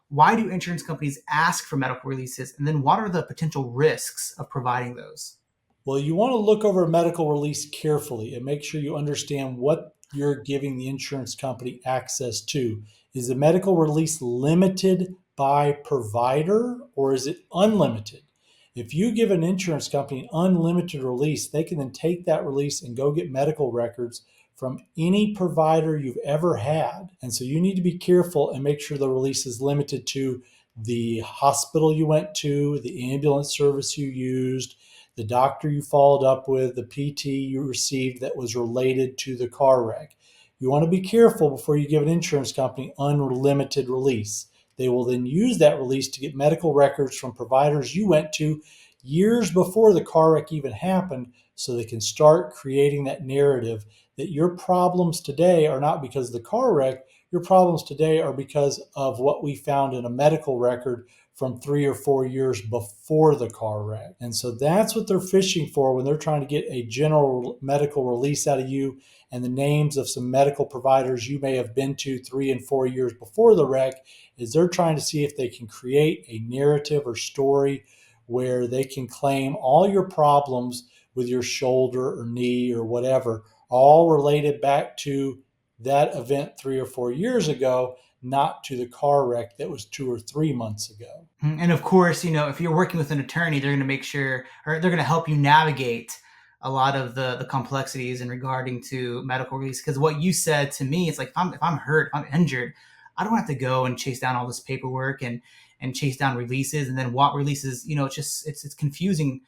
Why do insurance companies ask for medical releases? And then what are the potential risks of providing those? Well, you want to look over a medical release carefully and make sure you understand what you're giving the insurance company access to. Is the medical release limited by provider or is it unlimited? If you give an insurance company an unlimited release, they can then take that release and go get medical records from any provider you've ever had. And so you need to be careful and make sure the release is limited to the hospital you went to, the ambulance service you used, the doctor you followed up with, the PT you received that was related to the car wreck. You want to be careful before you give an insurance company unlimited release. They will then use that release to get medical records from providers you went to years before the car wreck even happened, so they can start creating that narrative that your problems today are not because of the car wreck. Your problems today are because of what we found in a medical record from 3 or 4 years before the car wreck. And so that's what they're fishing for when they're trying to get a general medical release out of you and the names of some medical providers you may have been to 3 and 4 years before the wreck, is they're trying to see if they can create a narrative or story where they can claim all your problems with your shoulder or knee or whatever, all related back to that event 3 or 4 years ago, not to the car wreck that was 2 or 3 months ago. And of course, if you're working with an attorney, they're going to make sure, or they're going to help you navigate a lot of the complexities in regarding to medical release. Because what you said to me, it's like if I'm hurt, if I'm injured, I don't have to go and chase down all this paperwork and chase down releases and then what releases. It's confusing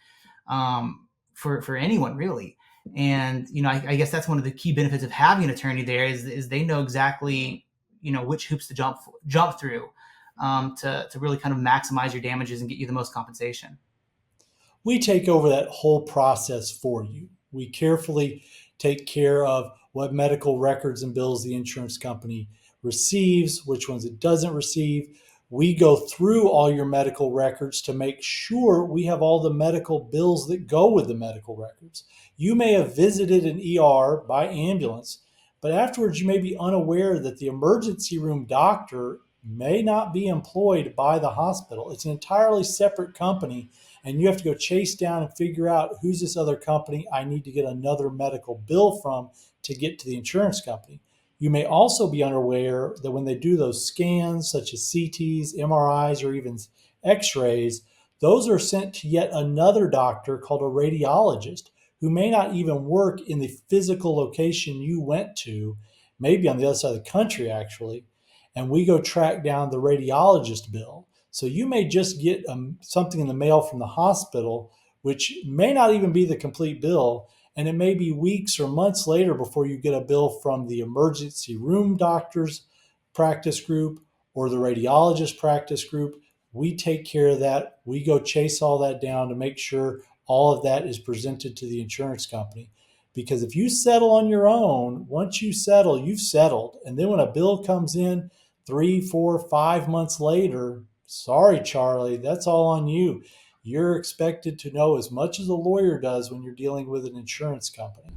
for anyone really. And I guess that's one of the key benefits of having an attorney there is they know exactly which hoops to jump through to really kind of maximize your damages and get you the most compensation. We take over that whole process for you. We carefully take care of what medical records and bills the insurance company receives, which ones it doesn't receive. We go through all your medical records to make sure we have all the medical bills that go with the medical records. You may have visited an ER by ambulance, but afterwards you may be unaware that the emergency room doctor may not be employed by the hospital. It's an entirely separate company, and you have to go chase down and figure out who's this other company I need to get another medical bill from to get to the insurance company. You may also be unaware that when they do those scans, such as CTs, MRIs, or even x rays, those are sent to yet another doctor called a radiologist who may not even work in the physical location you went to, maybe on the other side of the country, actually. And we go track down the radiologist bill. So you may just get something in the mail from the hospital, which may not even be the complete bill. And it may be weeks or months later before you get a bill from the emergency room doctor's practice group or the radiologist practice group. We take care of that. We go chase all that down to make sure all of that is presented to the insurance company. Because if you settle on your own, once you settle, you've settled. And then when a bill comes in 3, 4, 5 months later, sorry, Charlie, that's all on you. You're expected to know as much as a lawyer does when you're dealing with an insurance company.